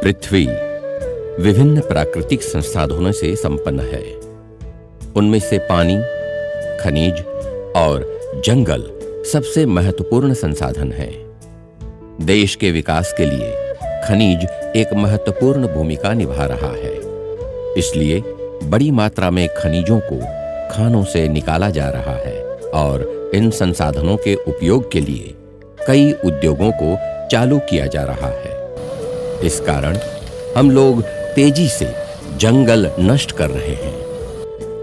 पृथ्वी विभिन्न प्राकृतिक संसाधनों से संपन्न है। उनमें से पानी, खनिज और जंगल सबसे महत्वपूर्ण संसाधन है। देश के विकास के लिए खनिज एक महत्वपूर्ण भूमिका निभा रहा है। इसलिए बड़ी मात्रा में खनिजों को खानों से निकाला जा रहा है और इन संसाधनों के उपयोग के लिए कई उद्योगों को चालू किया जा रहा है। इस कारण हम लोग तेजी से जंगल नष्ट कर रहे हैं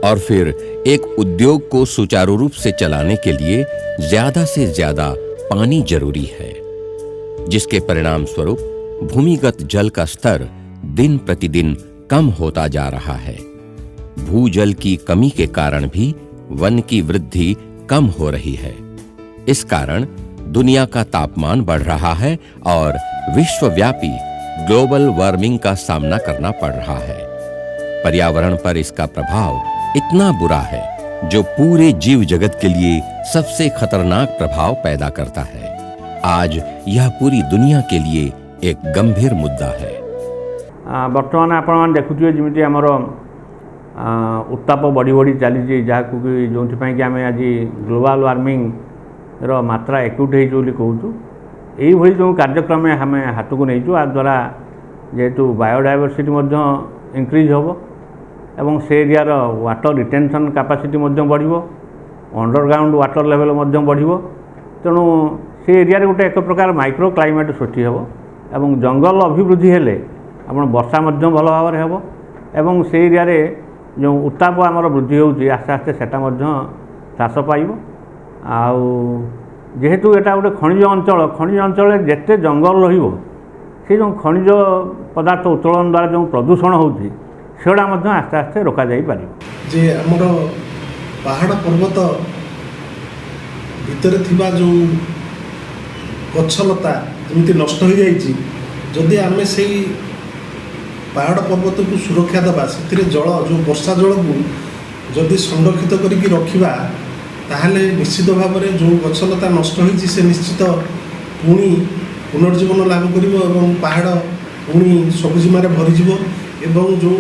और फिर एक उद्योग को सुचारू रूप से चलाने के लिए ज्यादा से ज्यादा पानी जरूरी है, जिसके परिणाम स्वरूप भूमिगत जल का स्तर दिन प्रतिदिन कम होता जा रहा है। भूजल की कमी के कारण भी वन की वृद्धि कम हो रही है। इस कारण दुनिया का तापमान बढ़ रहा है और विश्वव्यापी ग्लोबल वार्मिंग का सामना करना पड़ रहा है। पर्यावरण पर इसका प्रभाव इतना बुरा है जो पूरे जीव जगत के लिए सबसे खतरनाक प्रभाव पैदा करता है। आज यह पूरी दुनिया के लिए एक गंभीर मुद्दा है। बर्तमान आपण देखुथिबे जेमिति हमर उत्ताप बढ़ी बढ़ी चली जहाँ जो कि आम आज ग्लोबल वार्मिंग रो मात्रा एक्यूट हो कहूँ। यही जो कार्यक्रम आम हाथ को नहीं द्वारा जेहेतु बायोडायवर्सिटी इंक्रीज हम एवं से एरिया वाटर रिटेंशन कैपेसिटी बढ़ो, अंडरग्राउंड वाटर लेवल बढ़ो। तेणु से एरिया गोटे एक प्रकार माइक्रो क्लाइमेट सृष्टि हे एवं जंगल अभिवृद्धि हेले आप वर्षा भल भाव में हम एवं से एरिया जो उत्ताप आमर वृद्धि होती आस्ते आस्ते सेटा ह्रास पाइब। आउ जेहेतु एटा गोटे खनिज अंचल जेते जंगल रहिबो से जो खनिज पदार्थ उत्तोलन द्वारा जो प्रदूषण होती सेटा आस्ते आस्ते रोका जाई पारिबो। जे हमर पहाड़ पर्वत भितर थिबा जो गछलता जमिति नष्ट हो जाइछि, जदि आमे सेई पहाड़ पर्वत को सुरक्षा देवा से जल जो वर्षा जल को जदि संरक्षित करिक रखिबा ताहले निश्चित भाव में जो गछलता नष्ट होइछि से निश्चित पुणी पुनर्जीवन लाभ करिवो एवं पहाड़ पुणी सबुजिमार भरीजिवो एवं जो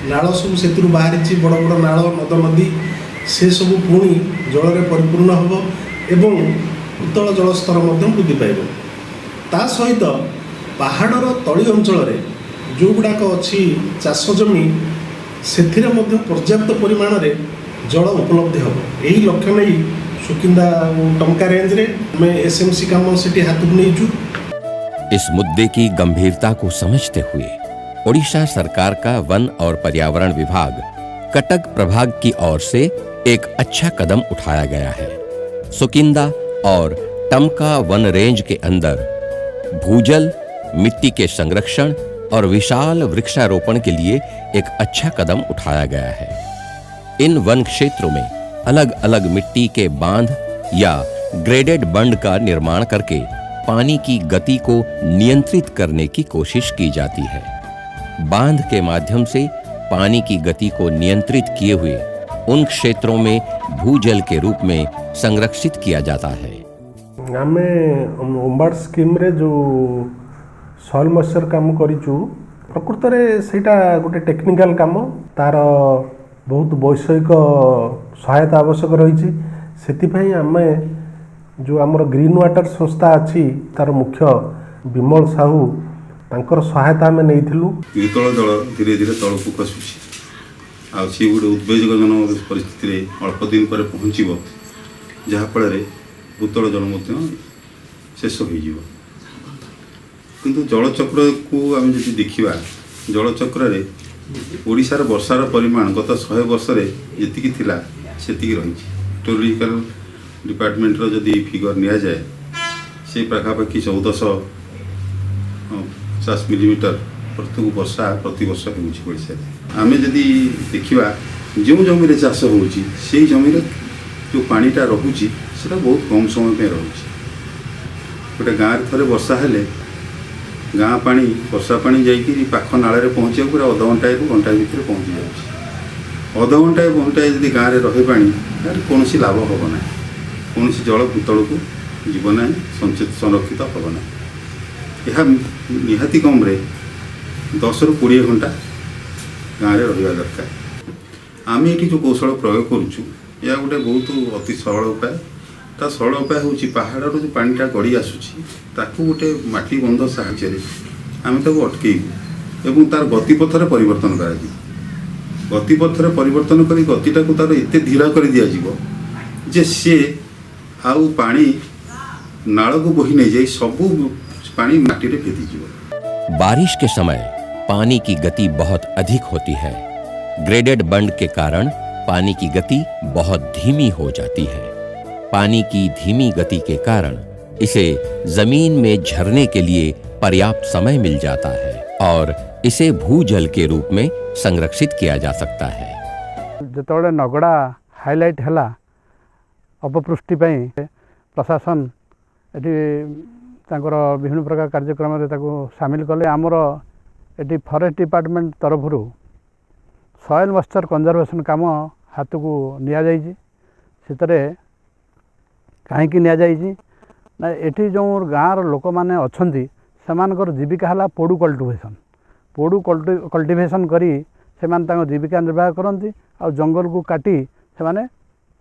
नाल सब सेतु बाहरी बड़ बड़ नाल नद नदी से सब पुणी जल में परिपूर्ण होबो एवं उत्तल जलस्तर वृद्धि पाइब। ता सहित पहाड़र तली अंचल जो गुड़ाक अच्छी चाष जमी से पर्याप्त परिमाण रे जल उपलब्ध हम। यही लक्ष्य नहीं सुकिंदा टंका रेंज रे मैं एसएमसी काम सिटी हाथ को नहीं। इस मुद्दे की गंभीरता को समझते हुए ओडिशा सरकार का वन और पर्यावरण विभाग कटक प्रभाग की ओर से एक अच्छा कदम उठाया गया है। सुकिंदा और टमका वन रेंज के अंदर भूजल, मिट्टी के संरक्षण और विशाल वृक्षारोपण के लिए एक अच्छा कदम उठाया गया है। इन वन क्षेत्रों में अलग अलग मिट्टी के बांध या ग्रेडेड बंड का निर्माण करके पानी की गति को नियंत्रित करने की कोशिश की जाती है। बांध के माध्यम से पानी की गति को नियंत्रित किए हुए उन क्षेत्रों में भूजल के रूप में संरक्षित किया जाता है। आमे उम्बाड़ स्कीम रे जो सॉइल मॉइस्चर काम करिचु प्रकृत रे सेटा गोटे टेक्निकल काम तार बहुत वैषयिक सहायता आवश्यक रही। से आमे जो आमर ग्रीन वाटर संस्था अच्छी तार मुख्य विमल साहू तांकर सहायता आमे नैथिलु। भूतल जल धीरे धीरे तलकू खसुची आ सी गोटे उद्वेगजनक परिस्थिति अल्प दिन पर पहुँचब जहाँफल भूतल जल शेष हो। किंतु जलचक्र को आम जब देखा जलचक्र ओडिशार वर्षार परिमाण गत 100 वर्ष जी थिला सेतिकी रही। हिस्टोरिकल डिपार्टमेंट जदि फिगर नि जाए से पाखापाखि 1450 मिलीमीटर प्रत्येक वर्षा प्रति वर्ष होइछि। आम जदि देखा जो जमी चाष हो जमी जो पानीटा रोचे से बहुत कम समय पे रोचे। गोटे गाँव थे वर्षा हेले गाँ पानी वर्षा पानी जाकि पाख नाल पहुँचा पूरा अध घंटाए को घंटाए भितर पहुँची जाए। अध घंटाए घंटाए जब गाँव में रही पानी कौन लाभ हम ना, कौन जल भूतल को जीव ना, संरक्षित हम ना। यह निहाती कम 10 ରୁ 20 घंटा गाँव में रहा दरकार। आम ये जो कौशल प्रयोग करुचु या गोटे बहुत अति सरल उपाय। ता सरल उपाय हूँ पहाड़ जो पानीटा गड़ी आसूची ताकू गोटे माटी बंध साहाय्य आम ताको अटकेबू एवं तार गतिपथर परिवर्तन कर गतिपथर परिवर्तन कर गतिटा को तार एत धीरा कर दिज्व जे सी आउ पानी नाल को बोही नहीं जाए सबू पानी माटी रे भेदीज। बारिश के समय पानी की गति बहुत अधिक होती है। ग्रेडेड बंड के कारण पानी की गति बहुत धीमी हो जाती है। पानी की धीमी गति के कारण इसे जमीन में झरने के लिए पर्याप्त समय मिल जाता है और इसे भूजल के रूप में संरक्षित किया जा सकता है। जिते नगड़ा हाईलाइट है अपपृष्टि प्रशासन ये विभिन्न प्रकार कार्यक्रम सामिल कले। आमर ये फॉरेस्ट डिपार्टमेंट तरफ सॉइल मॉइस्चर कंजर्वेशन काम हाथ को नितरे कहीं ना ये जो गाँव लोक मैंने अच्छा से जीविका है पोडू कल्टिवेशन। पोडू कल्टिवेशन करी से जीविका निर्वाह करती आ जंगल को काटी से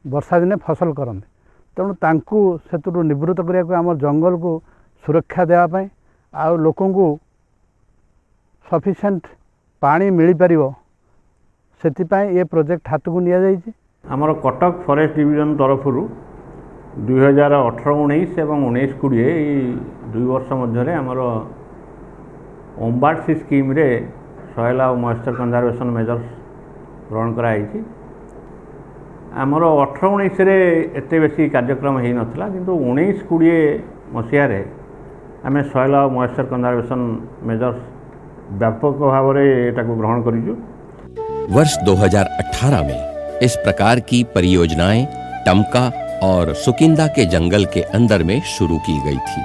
वर्षा दिने फसल करते। तेणु तांकू से निवृत्त करने आम जंगल को सुरक्षा देवाई आ लोक सफिशिएंट पानी मिल पार से ये प्रोजेक्ट हाथ को नि आमर कटक फॉरेस्ट डिवीजन तरफ 2018-19 एवं 19-20 दुई वर्ष मध्य आमर ओम्बार्सी स्कीम रे सॉइल और मॉइस्चर कंजर्वेशन मेजर्स ग्रहण कराई। आमर 18-19 रे एते बेसी कार्यक्रम हो नाला किंतु 19-20 मसीह आम सॉइल और मॉइस्चर कंजर्वेशन मेजर्स व्यापक भाव में ग्रहण करूँ। वर्ष 2018 में इस प्रकार की परियोजनाएं टमका और सुकिंदा के जंगल के अंदर में शुरू की गई थी।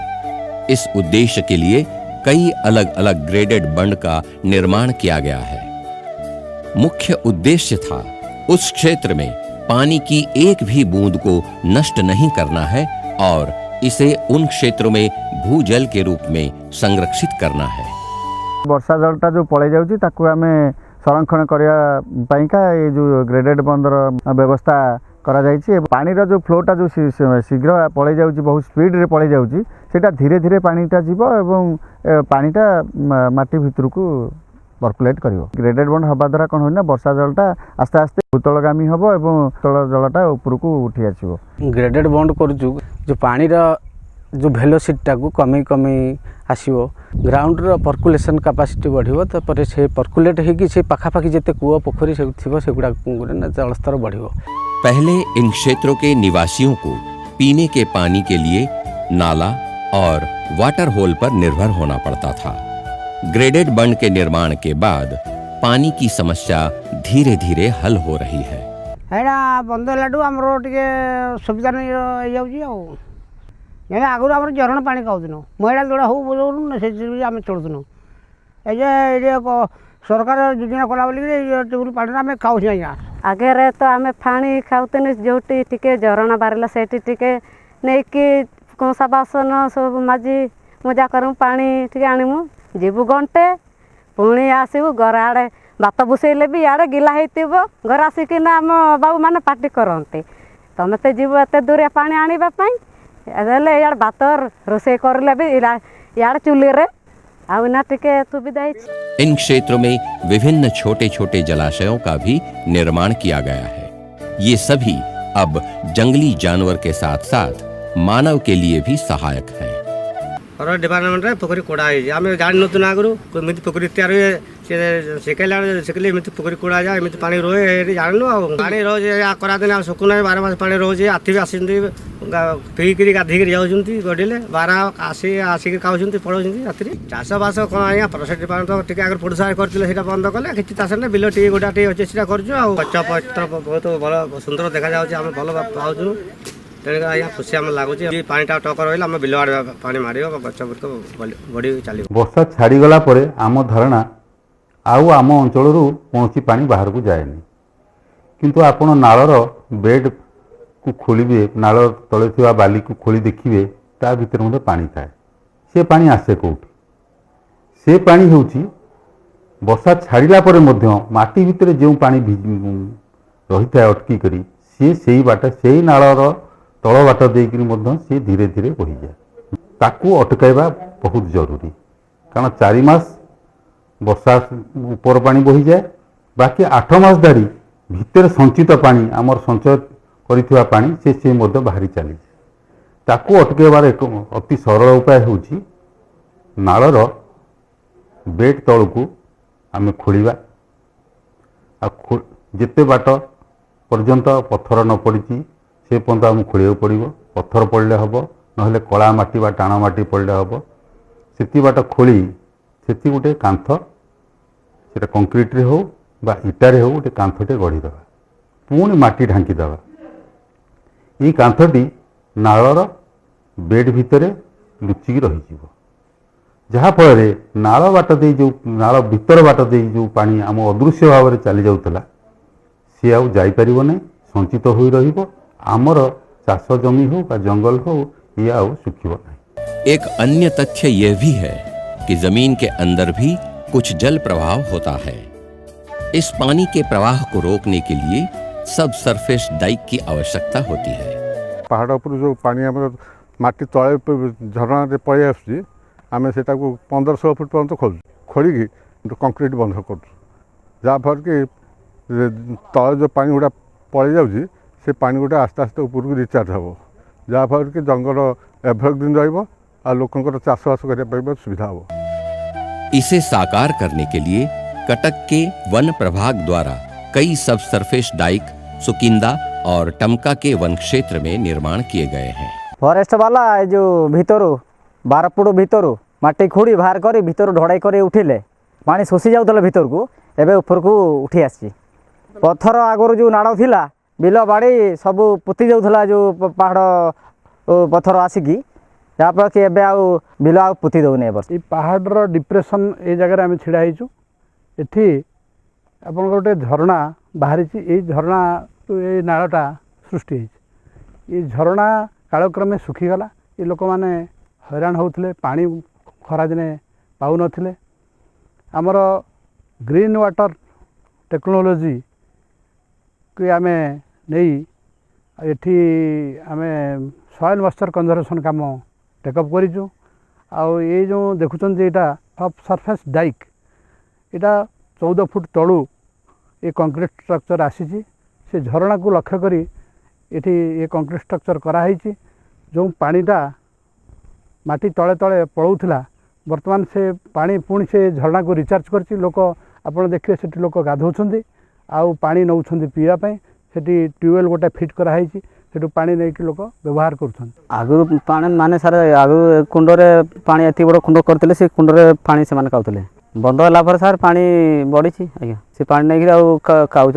इस उद्देश्य के लिए कई अलग अलग ग्रेडेड बंड का निर्माण किया गया है। मुख्य उद्देश्य था उस क्षेत्र में पानी की एक भी बूंद को नष्ट नहीं करना है और इसे उन क्षेत्रों में भूजल के रूप में संरक्षित करना है। वर्षा जलटा जो पड़े जाऊँगी ताकू आम संरक्षण करने ये जो ग्रेडेड बंदर व्यवस्था करा जाइए। पानी जो फ्लोटा जो शीघ्र पड़े जाऊँगी बहुत स्पीड रे पड़े जाऊँगी सेटा धीरे धीरे पानीटा जीव एवं पानीटा माटी भितर को पर्कुलेट कर। ग्रेडेड बंड हवा द्वारा कौन होना वर्षा जलटा आस्ते आस्ते भूतलगामी हम एवं तल जलटा ऊपर को उठी आसो। ग्रेडेड बंड कर जो पानी जो वेलोसिटी को कमी कमी आसो ग्राउंड पर्कुलेशन कैपेसिटी बढ़िबो तापर से पर्कुलेट होगी से पाखापाखि जिते कूଅ पोखरी से थिबो सेगुडा जलस्तर बढ़िबो। पहले इन क्षेत्रों के निवासियों को पीने के पानी के लिए नाला और वाटर होल पर निर्भर होना पड़ता था। ग्रेडेड बंड के निर्माण के बाद पानी की समस्या धीरे धीरे हल हो रही है। बंद लाडू आमर टे सुविधा नहीं आगुरी आम झरण पा खाऊन महिला जोड़ा हो बोलूँ से आम चलुन ये सरकार योजना कला टेबुल पानी आम खाऊ आगे तो आम पानी खाऊन जो टे झरणा बारला से नहीं कि कंसा बासन सब माजी मजा करूँ पानी टे आणमु जीवु घंटे पुणी आसबू घर आड़े भात बुसेले भी आड़े गिला हो घर आसिकिना आम बाबू मैंने पार्टी करते तुम तो जीव एत दूरिया पानी आने यार भात रोसे करले भी यार चूल्हे रे आना टिके सुविधा। इन क्षेत्रों में विभिन्न छोटे छोटे जलाशयों का भी निर्माण किया गया है। ये सभी अब जंगली जानवर के साथ साथ मानव के लिए भी सहायक हैं। फॉरेस्ट डिपार्टमेंट रे पोखरी कोड़ा आम जान नुन आगु पोखरी तैयार हुए शिखला शिखली पोखरी कोड़ा जाए एमती पानी रोए जानू पानी रोजे करादिन सुकुना 12 मास पानी रोजे हाथी भी आस पीकरी गाधीक जाऊँगी गड़िले बारा आसिक खाऊँ पड़ोस राति चाष बास कौन आज्ञा फॉरेस्ट डिपार्टमेंट टी आगे प्रोत्साहन करते बंद कले कि चाष ना बिल टी गोटा टी अच्छे सीटा कर गच पत्र बहुत भल सुंदर देखा जाऊँगी आम भल पाऊँ तेणुक आज्ञा खुशी आम लगुच पानीटा टक रहा आम बिल आड़े पानी मार गच बढ़ी चलो। वर्षा छाड़गला आम धारणा आउ आम अंचल कौन पानी बाहर को जाएनि किंतु आपण नालर बेड को खोलिए नाल तले थी बाली को खोली देखिए ता भीतर पानी थाए से पानी आसे कौटी से पानी हूँ ବର୍ଷା ଛାଡ଼ିଲା ପରେ ମଧ୍ୟ ମାଟି ଭିତରେ ଯେଉଁ ପାଣି ରହିଥାଏ ଅଟକି କରି ସିଏ ସେଇ ବାଟ ସେଇ ନାଳର ତଳ ବାଟ ଦେଇକରି ମଧ୍ୟ ସିଏ ଧୀରେ ଧୀରେ ବହିଯାଏ। ତାକୁ ଅଟକାଇବା ବହୁତ ଜରୁରୀ, କାରଣ 4 ମାସ ବର୍ଷା ଉପର ପାଣି ବହିଯାଏ, ବାକି 8 ମାସ ଧରି ଭିତରେ ସଞ୍ଚିତ ପାଣି ଆମର ସଞ୍ଚୟ କରିଥିବା ପାଣି ସେ ମଧ୍ୟ ବାହାରି ଚାଲିଛି। ତାକୁ ଅଟକାଇବାର ଏକ ଅତି ସରଳ ଉପାୟ ହେଉଛି ନାଳର ବେଡ୍ ତଳକୁ ଆମେ ଖୋଳିବା। ଆଉ ଯେତେ ବାଟ ପର୍ଯ୍ୟନ୍ତ ପଥର ନ ପଡ଼ିଛି ସେ ପର୍ଯ୍ୟନ୍ତ ଆମକୁ ଖୋଳିବାକୁ ପଡ଼ିବ। ପଥର ପଡ଼ିଲେ ହେବ, ନହେଲେ କଳା ମାଟି ବା ଟାଣ ମାଟି ପଡ଼ିଲେ ହେବ। ସେତି ବାଟ ଖୋଳି ସେଠି ଗୋଟେ କାନ୍ଥ, ସେଟା କଂକ୍ରିଟରେ ହେଉ ବା ଇଟାରେ ହେଉ ଗୋଟେ କାନ୍ଥଟେ ଗଢ଼ିଦେବା, ପୁଣି ମାଟି ଢାଙ୍କିଦେବା। ଏଇ କାନ୍ଥଟି ନାଳର ବେଡ୍ ଭିତରେ ଲୁଚିକି ରହିଯିବ, ଯାହାଫଳରେ ନାଳ ବାଟ ଦେଇ ଯେଉଁ ନାଳ ଭିତର ବାଟ ଦେଇ ଯେଉଁ ପାଣି ଆମ ଅଦୃଶ୍ୟ ଭାବରେ ଚାଲି ଯାଉଥିଲା ସିଏ ଆଉ ଯାଇପାରିବ ନାହିଁ, ସଞ୍ଚିତ ହୋଇ ରହିବ। ଆମର ଚାଷ ଜମି हो ବା जंगल हो ये ଆଉ ଶୁଖିବ ନାହିଁ। एक अन्य तथ्य यह भी है कि जमीन के अंदर भी कुछ जल प्रवाह होता है। इस पानी के प्रवाह को रोकने के लिए सब सरफेस डाइक की आवश्यकता होती है। पहाड़ पर जो पानी आम माटी तले झरणा पलि आसुची आम से 1500 फुट पर्यंत खोली कंक्रीट बंध कर जहाँफल कि तले जो पानी गुड़ा पलि जाऊँगी से पानी गुड़ा आस्ते आस्ते ऊपर को रिचार्ज हम, जहाँफल कि जंगल एवरग्रीन रोकंर चाषबास करने सुविधा हम। इसे साकार करने के लिए कटक के वन प्रभाग द्वारा कई सब सरफेस डाइक सुकिंदा और टमका के वन क्षेत्र में निर्माण किए गए हैं। फॉरेस्ट वाला जो भीतर 12 फुट भीतर माटी खोड़ी बाहर कर भीतर ढड़ाई कर उठिले पानी शोषी जाऊला भीतर को एवं ऊपर को उठी आसी। पत्थर आगुरी जो नाड़ थिला बिल बाड़ी सब पोती जाऊला जो पहाड़ पत्थर आसिकी जहाँफल कि एवं आउ बिल आ पोती दौनी। ये पहाड़ डिप्रेशन ये जगह आम छिड़ा होचु एठी आपन गोटे झरणा बाहरी ये झरणा ये नाड़टा सृष्टि ये झरणा कालक्रमे सुखीगला। ये लोक मैंने हैरान होते पानी खरा दिने पाऊ नथिले। आमर ग्रीन वाटर टेक्नोलोजी कि आम नहीं एठी आमे सॉइल मॉइस्चर कंजर्वेशन काम टेकअप करूँ। आउ ये जो देखुं यहाँ सब सरफेस डाइक यहाँ 14 फुट तलू ये कंक्रीट स्ट्रक्चर आसी से झरणा को लक्ष्य करी ये कंक्रीट स्ट्रक्चर कराई जो पानीटा माटी तले तले पड़ूला बर्तमान से पानी पुणी से झरणा को रिचार्ज करछि। लोक आपड़ देखिए से लोक गाधौछन्ति आउ पानी नौछन्ति पीवाई से ट्यूबवेल गोटे फिट कराई से पानी नहीं लोक व्यवहार कर। आगु पानी माने सारे आगु कुंडरे पानी एति बड़ कुंड करते से कुंडरे पानी से खाऊले बंद है सार पानी बढ़ी आज्ञा से पानी नहीं खाऊँच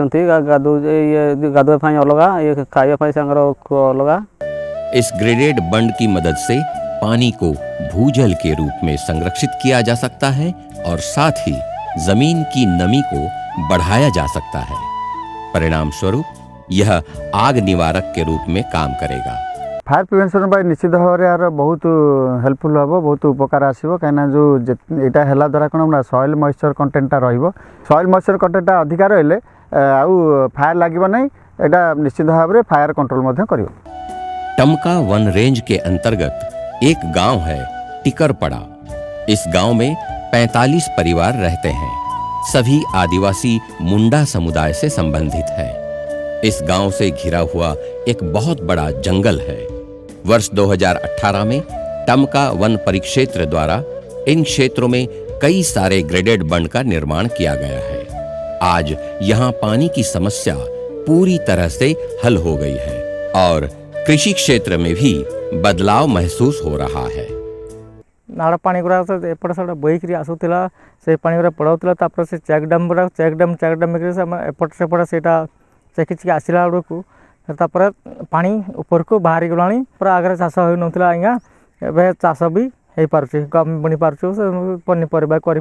गाधुआ अलगा ये खाइबा अलगा। इस ग्रेडेड बंड की मदद से पानी को भूजल के रूप में संरक्षित किया जा सकता है और साथ ही जमीन की नमी को बढ़ाया जा सकता है। परिणाम स्वरूप यह आग निवारक के रूप में काम करेगा। फायर प्रिवेंशन निश्चित भाव में यार बहुत हेल्पफुल हम, बहुत उपकार आसो कहीं जो यहाँ है द्वारा कौन सॉइल मॉइस्चर कंटेंटा रॉइल मॉइस्चर कंटेंटा अधिका रही आउ फायर लगे ना यहाँ निश्चित भाव में फायर कंट्रोल कर। टमका वन रेंज के अंतर्गत एक गांव है टिकरपड़ा। इस गांव में 45 परिवार रहते हैं। सभी आदिवासी मुंडा समुदाय से संबंधित है। इस गांव से घिरा हुआ एक बहुत बड़ा जंगल है। वर्ष 2018 में टमका वन परिक्षेत्र द्वारा इन क्षेत्रों में कई सारे ग्रेडेड बंड का निर्माण किया गया है। आज यहाँ पानी की समस्या पूरी तरह से हल हो गई है और कृषि क्षेत्र में भी बदलाव महसूस हो रहा है। नाड़ पानी गुड़ा एपट सेपट बोईक आसूला से पानी गुड़ा पड़ाऊला से चेक डैम गुड़ा चेक डैम एपट सेपट से चेकी आसला बेलू पानी ऊपर को बाहर गला पूरा आगे चाष हो नाला आज्ञा एवं चाष भी हो पार्टी बुणी पार्चु पनीपरिया कर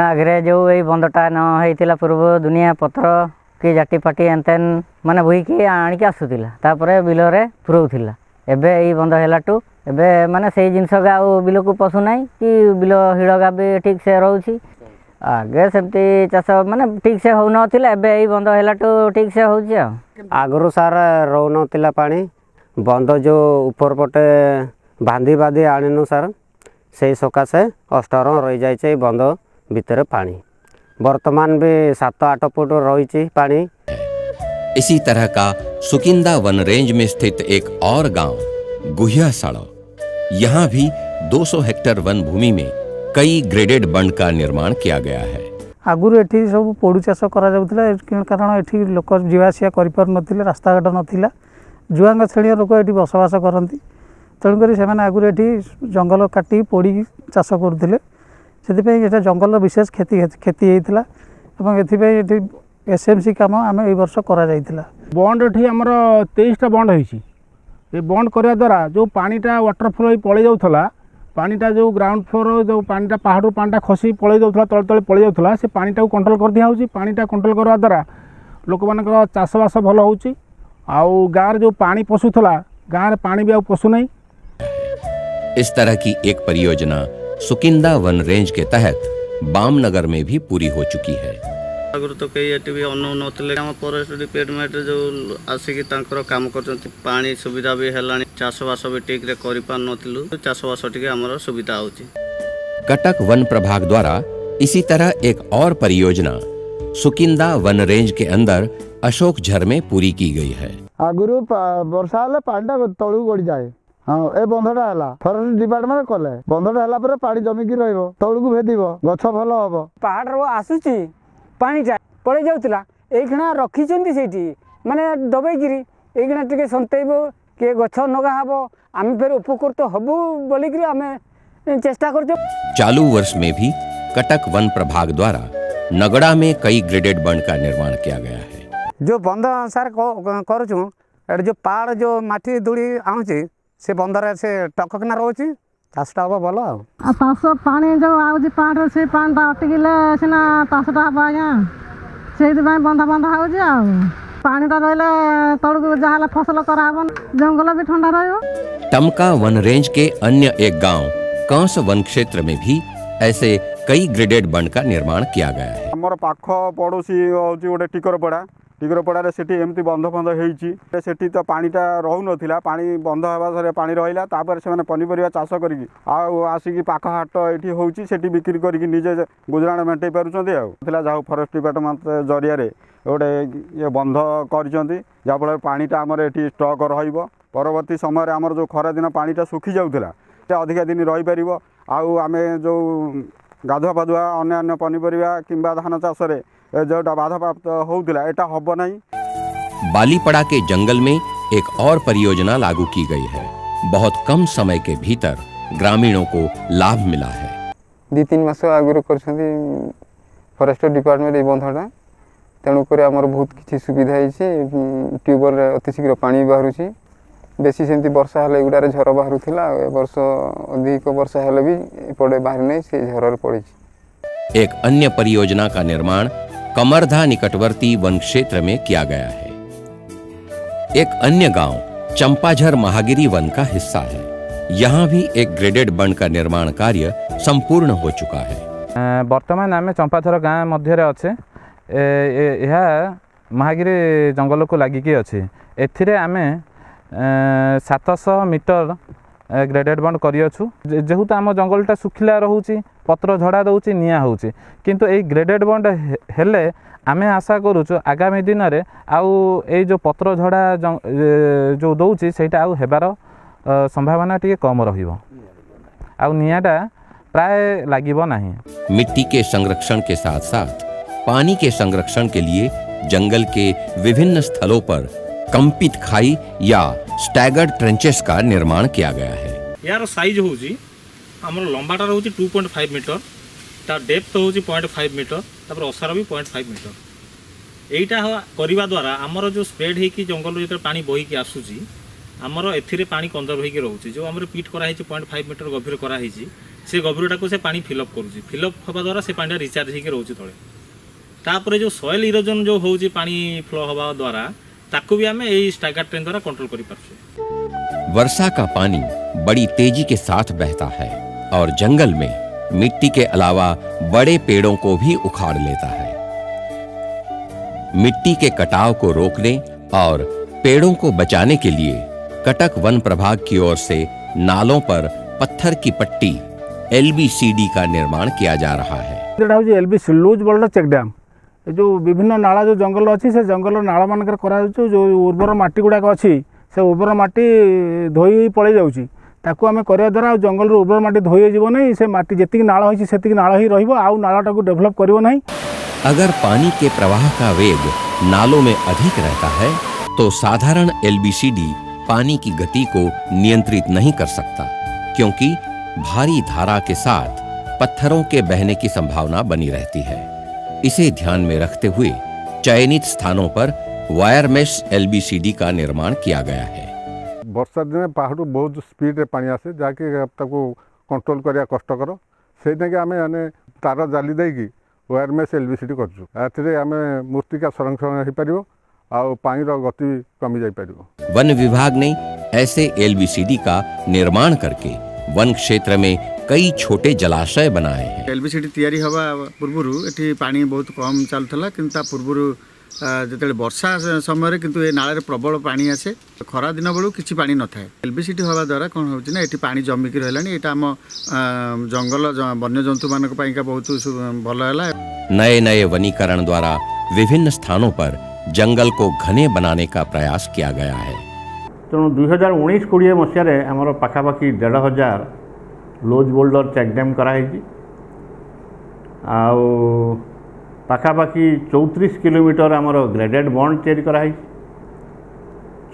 आगे जो ये बंदटा न होता पूर्व दुनिया पत्र कि जाटी फाटी एनतेन माने बोईकी आणिकी आसूला बिलरे पुराऊला एबे ये बंद हेलाटू एबे माने से जिनस बिल को पशु ना कि बिल हिड़गा भी ठीक से रोची आगे सेमती चाष माने ठीक से हो नथिला एबे एई बंद हेलाटू ठीक से होउची आ आगु सार रोन नथिला पानी बंद जो ऊपर पटे बांधी बांधी आनिनु सार से सकाशे अष्टर रही जाइए बंद भितर पानी वर्तमान भी 7-8 फुट रही पानी। इसी तरह का सुकिंदा वन रेंज में स्थित एक और गांव गुहियासाड़, यहाँ भी 200 हेक्टेयर वन भूमि में कई ग्रेडेड बंड का निर्माण किया गया है। आगुरी एठी सब पोड़ू चाष करा जाउथिला कारण एठी लोक जीवासिया करि पार नथिले रास्ता घाट नथिला जुआंग श्रेणी लोक एठी बसवास करती तेणुक से आगुरी एठी जंगल काटी पोड़ी चाष करुले से जंगल विशेष क्षति होता एथि एसएमसी काम आम ए वर्ष करा जाइथिला। बंड एठी हमर 23टा बंड होइछि ए बंड करिया द्वारा जो पानीटा वाटर फ्लो पड़े जाउथला पानीटा जो ग्राउंड फ्लोर जो पानीटा पहाड़ पानीटा खसी पड़े जाउथला तले तले पड़े जाउथला से पानीटा को कंट्रोल कर दिया होउछि पानीटा कंट्रोल करवा द्वारा लोक मानकर चाषबास भल होउछि आउ गाँव जो पानी पशुथला गाँव पानी भी आ पशु नहीं। इस तरह की एक परियोजना सुकिंदा वन रेंज के तहत बामनगर में भी पूरी हो चुकी है। आगुरी तो कई एटी भी अनु नथिले हम फॉरेस्ट डिपार्टमेंट जो आसिक तांकर काम करछन्ती पानी सुविधा भी हेलानी चाषबास भी ठीक रे करि पार नथिलु चाषबास टिके हमर सुविधा होछि। कटक वन प्रभाग द्वारा इसी तरह एक और परियोजना सुकिंदा वन रेंज के अंदर अशोक झर में पूरी की गई है। आगुरु वर्षा हेले पानीटा तळु गड़ी जाए हाँ ए बंधटा है फॉरेस्ट डिपार्टमेंट कले बंधटा है पानी जमिकी रही तौक भेद गछ भल हम पहाड़ रो आसुची पानी पड़े जाउतला एखना रखिचंती सेठी माने दबेगिरी एखना टिके संतेइबो के गछ नगा हबो आमे फेर उपकृत हबु बोलिकरी आमे चेष्टा करछो। चालू वर्ष में भी कटक वन प्रभाग द्वारा नगड़ा में कई ग्रेडेड बंड का निर्माण किया गया है। जो बंध सार करूँ जो पहाड़ जो माटी धूली आउची से बंधरे से टककना रोची चाषटा हम भल चाष पानी जो आउची पहाड़ से पानीटा अटकिले सीना चाषटा हम आज्ञा से बंधा बंधा होउची आ पानीटा रहिले तळकु जहाँ फसल कराबन जंगल भी ठंडा रहिबो। टमका वन रेंज के अन्य एक गांव कंस वन क्षेत्र में भी ऐसे कई ग्रेडेड बंड का निर्माण किया गया है। हमर पाख पड़ोसी होची गोटे टिकरपड़ा से एमती बंध बंध होती से तो पानीटा रहू नाला पानी बंध होगा पानी रहा तापर से पनीपरिया चाष करी आसिक पाख हाट ये होची सेठी बिक्री करके निजे गुजराण मेंटे पारुचंती जहाँ फॉरेस्ट डिपार्टमेंट जरिया गोटे ये बंध कर जहाँफल पानीटा आमर ये स्टक रही परवर्ती समय आमर जो खरा दिन पानीटा सुखी जाऊला अधिका दिन रही पार आम जो गाधुआ पाधुआ अन्य पनीपरिया किंबा धान चाष जोटा बाधा प्राप्त होता है हम ना। बालीपड़ा के जंगल में एक और परियोजना लागू की गई है। बहुत कम समय के भीतर ग्रामीणों को लाभ मिला है। 2-3 मास आगुरी कर फॉरेस्ट डिपार्टमेंट ये बंधटा तेणुक आमर बहुत किसी सुविधा है ट्यूबवेल अति शीघ्र पानी बाहर बेसी सेमती वर्षा हेल्ले गुड़ारे झर बाहर वर्ष अधिक वर्षा हेल्ले भी एपटे बाहर नहीं से झर पड़ी। एक अन्य परियोजना का निर्माण कमरधा निकटवर्ती वन क्षेत्र में किया गया है। एक अन्य गांव चंपाझर महागिरी वन का हिस्सा है। यहाँ भी एक ग्रेडेड बंड का निर्माण कार्य संपूर्ण हो चुका है। वर्तमान आम चंपाझर गाँव मध्य अच्छे यह महागिरी जंगल को लगिकी अच्छे एथिरे आमे 700 मीटर ग्रेडेड बंड करियछु जेहेतु आम जंगलटा सुखिला रहूची पत्र झड़ा दउची निया होउची किंतु ए ग्रेडेड बंड हेले आमे आशा करूछु आगामी दिन रे आउ ए जो पत्र झड़ा जो दउची सेटा आउ हेबार संभावना टिके कम रहिबो आउ नियाटा प्राय लागिबो नाही। मिट्टी के संरक्षण के साथ साथ पानी के संरक्षण के लिए जंगल के विभिन्न स्थलों पर कंपित खाई या स्टैगर्ड ट्रेंचेस का निर्माण किया गया है। यार साइज होउची हमर लंबाटा रहउची 2.5 मीटर ता डेप्थ होउची 0.5 मीटर तापर ओसार भी 0.5 मीटर एटा करबा द्वारा हमर जो स्प्रेड हे कि जंगल जेते पानी बही के आसुची हमर एथिरे पानी कंजर्व हे कि रहउची जो हमर पीट करा हेची 0.5 मीटर गभीर करा हेची से गभीरटा को से पानी फिल अप करूची फिल अप होबा द्वारा से पानी रिचार्ज हे कि रहउची तळे तापर जो सॉइल इरोजन जो होउची पानी फ्लो होबा द्वारा ताको भी हमें यही स्टैगर ट्रेन द्वारा कंट्रोल करी पारछे। वर्षा का पानी बड़ी तेजी के साथ बहता है और जंगल में मिट्टी के अलावा बड़े पेड़ों को भी उखाड़ लेता है। मिट्टी के कटाव को रोकने और पेड़ों को बचाने के लिए कटक वन प्रभाग की ओर से नालों पर पत्थर की पट्टी LBCD का निर्माण किया जा रहा है। LBC loose boulder check dam जो विभिन्न नाला जो जंगल अच्छी से जंगल नाला मानक जो उर्वर माटी गुड़ाक अच्छी से उर्वर माटी धोई पड़े जाऊँगी ताकू आम करवा द्वारा जंगल उर्वर माटी धोई जीव नहीं से माटी जी नाल होती से नाल ही नालाटा को डेभलप करिवो नहीं। अगर पानी के प्रवाह का वेग नालों में अधिक रहता है तो साधारण LBCD पानी की गति को नियंत्रित नहीं कर सकता, क्योंकि भारी धारा के साथ पत्थरों के बहने की संभावना बनी रहती है। इसे ध्यान में रखते हुए चयनित स्थानों पर वायर मेश LBCD का निर्माण किया गया है। वर्षा दिन पहाड़ बहुत स्पीड पानी आसे जाकि कंट्रोल करने कष्टर से आम तार जाली देकी वायर मेश LBCD कर मूर्तिका संरक्षण हो पार और पानी गति कमी जा पार। वन विभाग ने ऐसे LBCD का निर्माण करके वन क्षेत्र में कई छोटे जलाशय बनाए हैं। LBCD तैयारी हवा पूर्व ये पानी बहुत कम चलता कि पूर्व जो वर्षा समय किंतु ये नाल प्रबल पानी आसे खरा दिन बेलू किसी पानी न था। LBCD हवा द्वारा कौन हो ये पानी जमिक रहा यहाँ आम जंगल वन्य जंतु मान बहुत भल है। नए नए वनीकरण द्वारा विभिन्न स्थानों पर जंगल को घने बनाने का प्रयास किया गया है। तेणु 2019-20 मसीह आमर पाखापाखि 1,500 लूज बोल्डर चेक डैम कराई पाखापाखि 34 किलोमीटर आमर ग्रेडेड बॉन्ड तैयारी कराई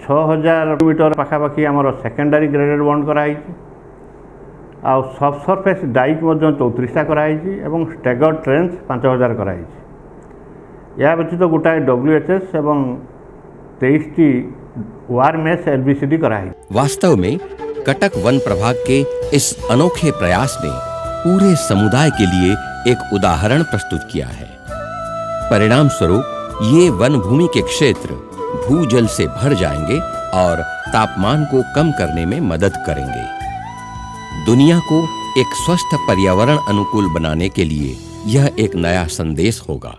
6,000 मीटर पाखापाखि आमर सेकेंडरी ग्रेडेड बॉन्ड कराई सब सरफेस डाइक 34टा कराई एवं स्टेगर ट्रेंच 5,000 कराई। यह व्यतीत गोटाए WHS एवं 23टी वायर मेश LBCD कराई। वास्तव में कटक वन प्रभाग के इस अनोखे प्रयास ने पूरे समुदाय के लिए एक उदाहरण प्रस्तुत किया है। परिणाम स्वरूप ये वन भूमि के क्षेत्र भूजल से भर जाएंगे और तापमान को कम करने में मदद करेंगे। दुनिया को एक स्वस्थ पर्यावरण अनुकूल बनाने के लिए यह एक नया संदेश होगा।